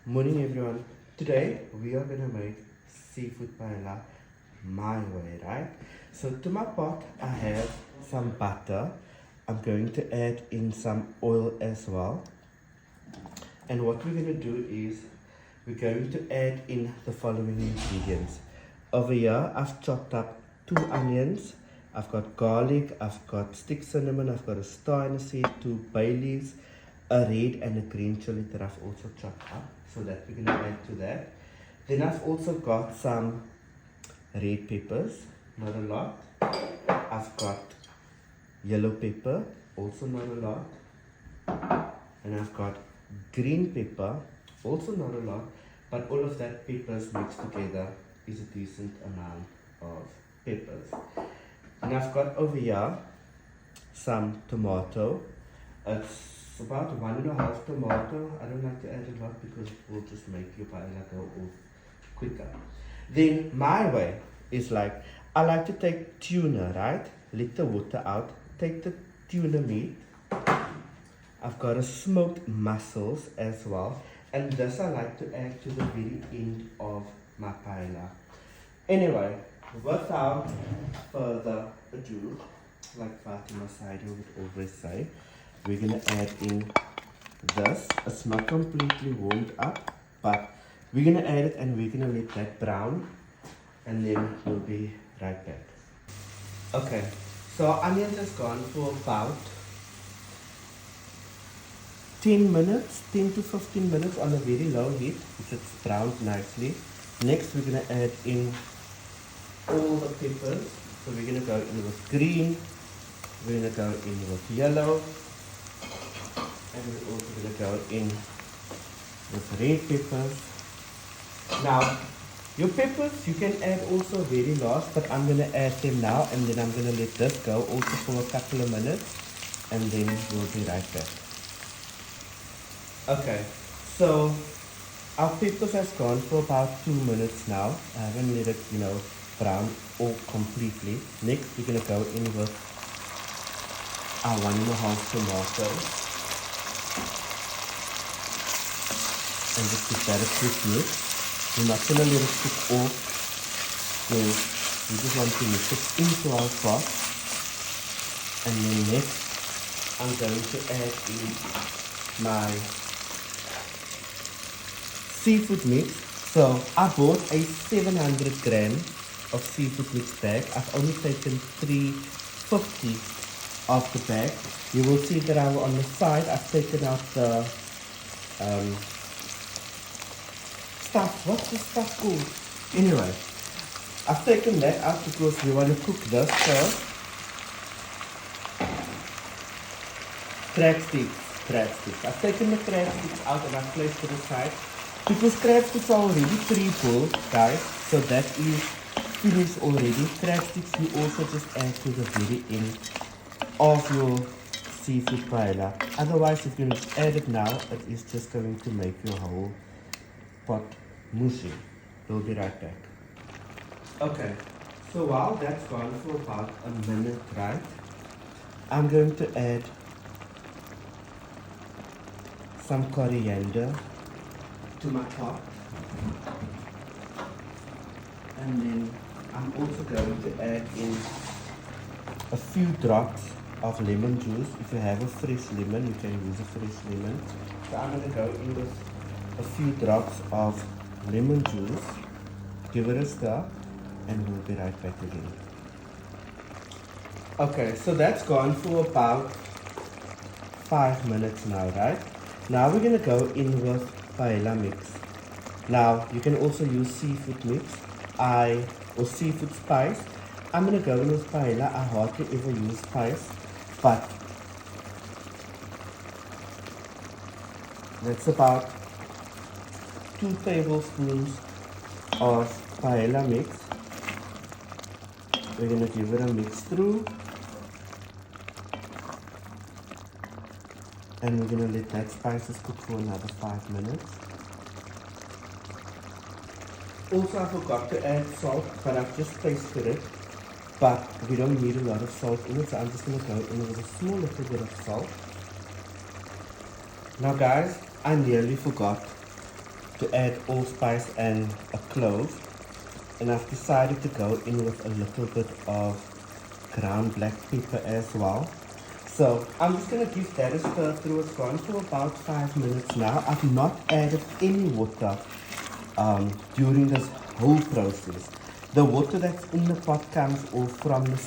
Morning everyone. Today we are gonna make seafood paella my way, right? So to my pot I have some butter. I'm going to add in some oil as well. And what we're gonna do is we're going to add in the following ingredients. Over here I've chopped up 2 onions. I've got garlic, I've got stick cinnamon, I've got a star and a seed, 2 bay leaves, a red and a green chili that I've also chopped up, so that we're gonna add to that. Then I've also got some red peppers, not a lot. I've got yellow pepper, also not a lot. And I've got green pepper, also not a lot, but all of that peppers mixed together is a decent amount of peppers. And I've got over here some tomato. It's about 1.5 tomato. I don't like to add a lot because it will just make your paella go off quicker. Then my way is like, I like to take tuna, right? Let the water out. Take the tuna meat. I've got a smoked mussels as well. And this I like to add to the very end of my paella. Anyway, without further ado, like Fatima Saidi would always say, we're gonna add in this. It's not completely warmed up, but we're gonna add it and we're gonna let that brown, and then we'll be right back. Okay, so our onions has gone for about 10 minutes, 10 to 15 minutes on a very low heat, which it's browned nicely. Next, we're gonna add in all the peppers. So we're gonna go in with green, we're gonna go in with yellow, and we're also gonna go in with red peppers. Now, your peppers you can add also very last, but I'm gonna add them now, and then I'm gonna let this go also for a couple of minutes, and then we'll be right back. Okay, so our peppers has gone for about 2 minutes now. I haven't let it, brown all completely. Next, we're gonna go in with our 1.5 tomatoes, and just give that a quick mix. We're not gonna let it cook off, because we just want to mix it into our pot. And then next, I'm going to add in my seafood mix. So I bought a 700 gram of seafood mix bag. I've only taken 350 of the bag. You will see that on the side I've taken out the stuff. What's the stuff called? Anyway, I've taken that out because we want to cook this first. Crab sticks. I've taken the crab sticks out and I've placed to the side because crab sticks are already pre-pulled, guys. So that is finished already. Crab sticks you also just add to the very end of your seafood paella. Otherwise, if you add it now, it is just going to make your whole pot mushy. We'll be right back. Okay, so while that's gone for about a minute, right, I'm going to add some coriander to my pot, and then I'm also going to add in a few drops of lemon juice. If you have a fresh lemon, you can use a fresh lemon. So I'm going to go in with a few drops of lemon juice, give it a stir, and we'll be right back again. Okay, so that's gone for about 5 minutes now, right? Now we're gonna go in with paella mix. Now you can also use seafood mix, or seafood spice. I'm gonna go in with paella. I hardly ever use spice, but that's about 2 tablespoons of paella mix. We're gonna give it a mix through, and we're gonna let that spices cook for another 5 minutes. Also, I forgot to add salt, but I've just tasted it. But we don't need a lot of salt in it, so I'm just gonna go in with a small little bit of salt. Now guys, I nearly forgot to add allspice and a clove, and I've decided to go in with a little bit of ground black pepper as well. So I'm just going to give that a stir through. It's gone for about 5 minutes now. I've not added any water during this whole process. The water that's in the pot comes all from the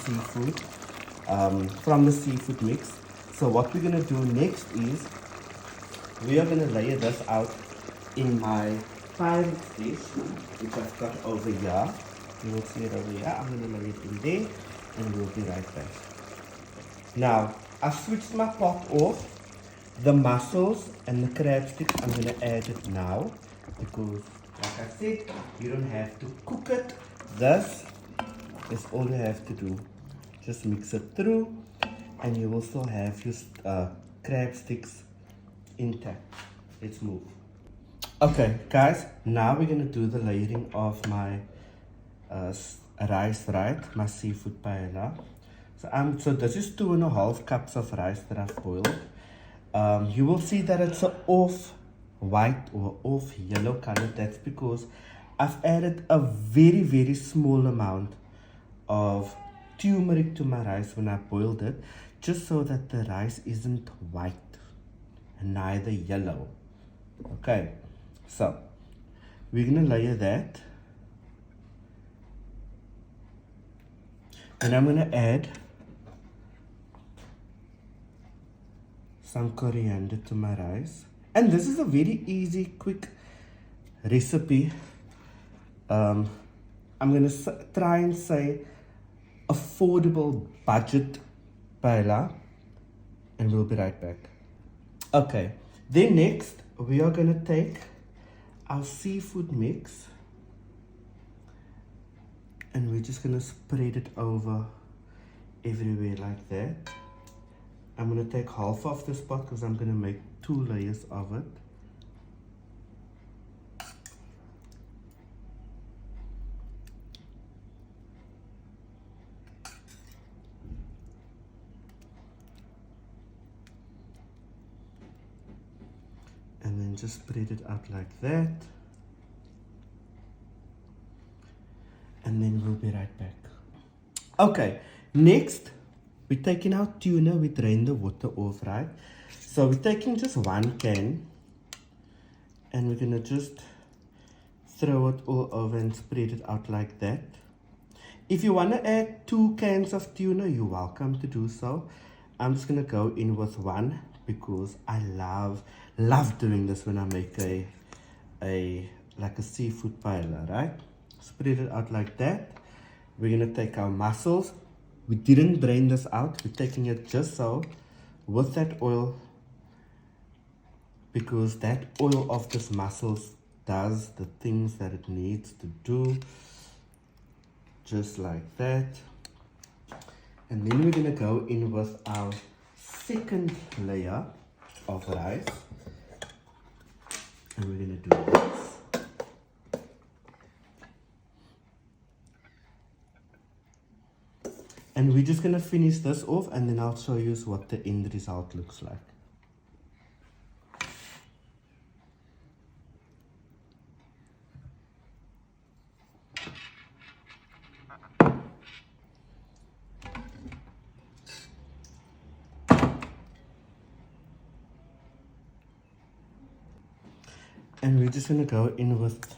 seafood mix. So what we're going to do next is we are going to layer this out in my Pyrex dish, which I've got over here. You will see it over here. I'm going to lay it in there and we'll be right back. Now, I've switched my pot off. The mussels and the crab sticks, I'm going to add it now because, like I said, you don't have to cook it. This is all you have to do. Just mix it through and you will still have your crab sticks intact. Let's move. Okay, guys, now we're going to do the layering of my rice, right? My seafood paella. So this is 2.5 cups of rice that I've boiled. You will see that it's an off white or off yellow color. That's because I've added a very, very small amount of turmeric to my rice when I boiled it, just so that the rice isn't white and neither yellow. Okay, so we're gonna layer that, and I'm gonna add some coriander to my rice. And this is a very easy, quick recipe. I'm gonna try and say affordable budget paella, and we'll be right back. Okay, then next we are gonna take our seafood mix and we're just gonna spread it over everywhere like that. I'm gonna take half of this pot because I'm gonna make 2 layers of it. And then just spread it out like that. And then we'll be right back. Okay, next we're taking our tuna. We drain the water off, right? So we're taking just 1 can and we're gonna just throw it all over and spread it out like that. If you want to add 2 cans of tuna, you're welcome to do so. I'm just gonna go in with 1 because I love doing this when I make like a seafood paella, right? Spread it out like that. We're gonna take our mussels. We didn't drain this out. We're taking it just so with that oil, because that oil of this mussels does the things that it needs to do, just like that. And then we're gonna go in with our second layer of rice, and we're gonna do this. And we're just gonna finish this off and then I'll show you what the end result looks like. And we're just gonna go in with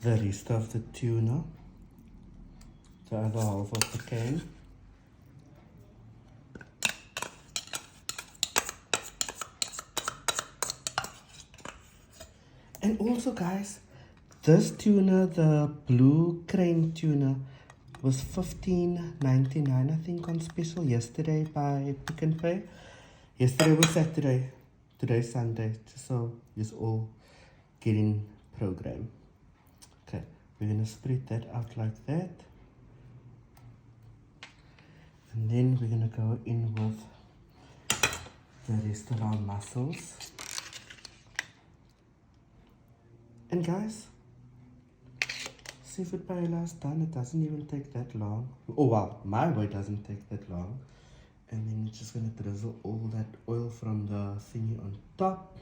the rest of the tuna, the other half of the can. And also guys, this tuna, the blue crane tuna, was $15.99 I think on special yesterday by Pick n Pay. Yesterday was Saturday, today's Sunday, just so you all get in program. Okay, we're gonna spread that out like that. And then we're gonna go in with the rest of our mussels. And guys, seafood paella is done. It doesn't even take that long. Oh wow, my way doesn't take that long. And then you're just gonna drizzle all that oil from the thingy on top.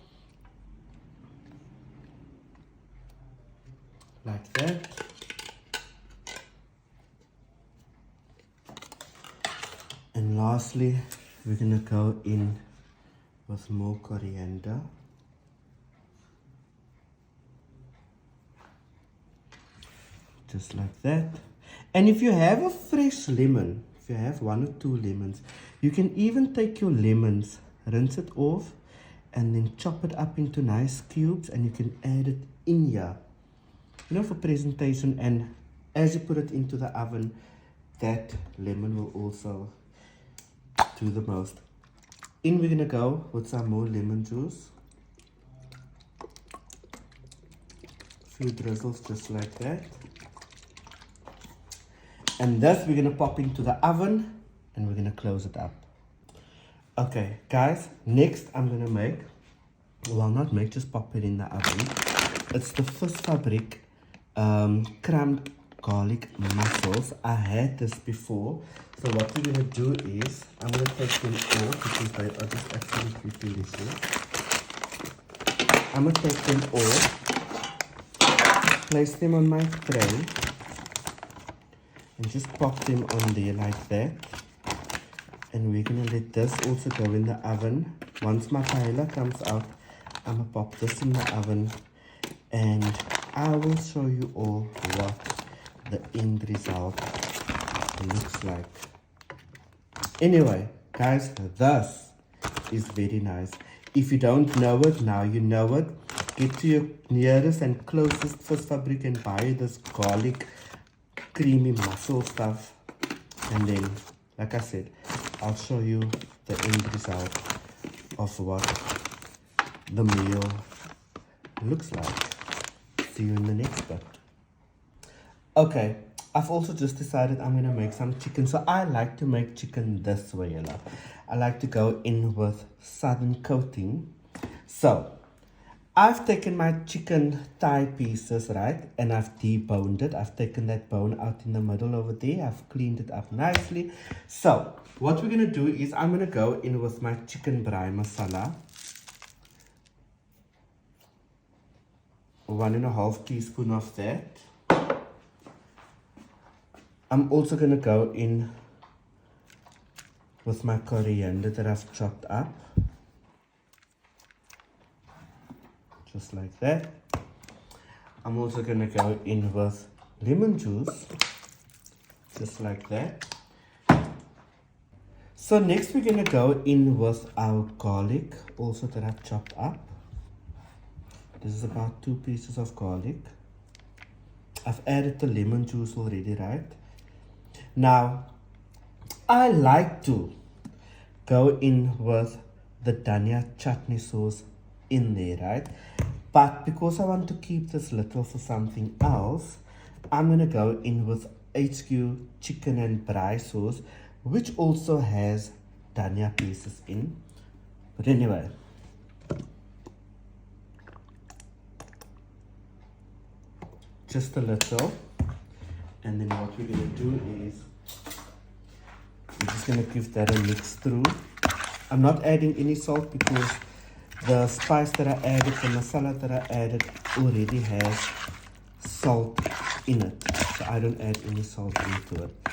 like that. And lastly, we're gonna go in with more coriander. Just like that. And if you have a fresh lemon, if you have 1 or 2 lemons, you can even take your lemons, rinse it off, and then chop it up into nice cubes, and you can add it in here, you know, for presentation. And as you put it into the oven, that lemon will also do the most. In we're gonna go with some more lemon juice, a few drizzles just like that. And this we're gonna pop into the oven, and we're gonna close it up. Okay, guys, next I'm gonna make, well, not make, just pop it in the oven. It's the Vis Fabriek crumbed garlic mussels. I had this before, so what we're gonna do is I'm gonna take them off because they are just absolutely delicious. I'm gonna take them off, place them on my tray, and just pop them on there like that. And we're gonna let this also go in the oven. Once my paella comes out, I'm gonna pop this in the oven, and I will show you all what the end result looks like. Anyway, guys, this is very nice. If you don't know it, now you know it. Get to your nearest and closest Vis Fabriek and buy this garlic creamy mussel stuff, and then, like I said, I'll show you the end result of what the meal looks like. See you in the next bit. Okay, I've also just decided I'm gonna make some chicken. So I like to make chicken this way, yalla. I like to go in with southern coating. So I've taken my chicken thigh pieces, right, and I've deboned it. I've taken that bone out in the middle over there. I've cleaned it up nicely. So what we're gonna do is I'm gonna go in with my chicken braai masala. 1.5 teaspoon of that. I'm also gonna go in with my coriander that I've chopped up. Just like that. I'm also gonna go in with lemon juice, just like that. So next we're gonna go in with our garlic, also that I've chopped up. This is about 2 pieces of garlic. I've added the lemon juice already, right? Now, I like to go in with the dhania chutney sauce in there, right? But because I want to keep this little for something else, I'm gonna go in with HQ chicken and braai sauce, which also has dhania pieces in. But anyway, just a little. And then what we're gonna do is we're just gonna give that a mix through. I'm not adding any salt because the spice that I added, the masala that I added already has salt in it. So I don't add any salt into it.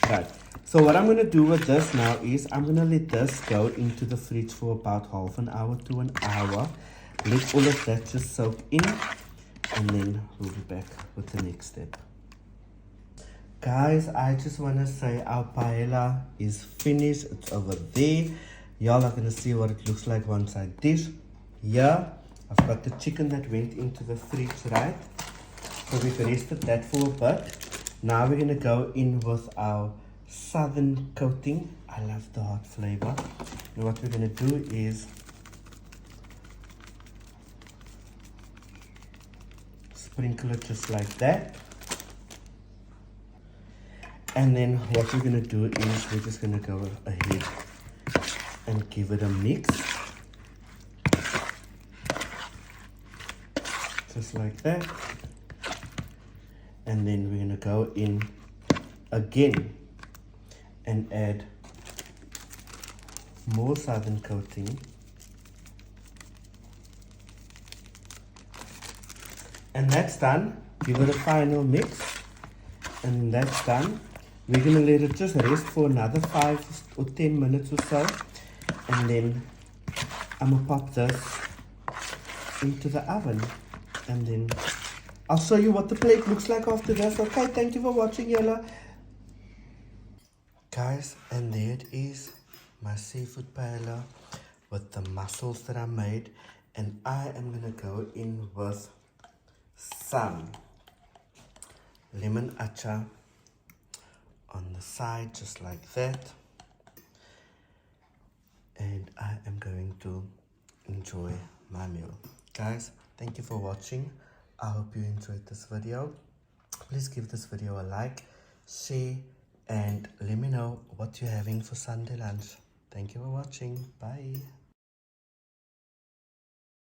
Right. So what I'm going to do with this now is I'm going to let this go into the fridge for about half an hour to an hour. Let all of that just soak in, and then we'll be back with the next step. Guys, I just want to say our paella is finished. It's over there. Y'all are going to see what it looks like once I dish. Here, I've got the chicken that went into the fridge, right? So we've rested that for a bit. Now we're going to go in with our southern coating. I love the hot flavor. And what we're going to do is sprinkle it just like that. And then what we're going to do is we're just going to go ahead and give it a mix. Just like that. And then we're going to go in again and add more southern coating. And that's done. give it a final mix, and that's done. We're gonna let it just rest for another 5 or 10 minutes or so, and then I'm gonna pop this into the oven, and then I'll show you what the plate looks like after this. Okay, thank you for watching, Yella. Guys, and there it is, my seafood paella with the mussels that I made, and I am gonna go in with some lemon acha on the side, just like that, and I am going to enjoy my meal. Guys, thank you for watching. I hope you enjoyed this video. Please give this video a like, share, and let me know what you're having for Sunday lunch. Thank you for watching. Bye.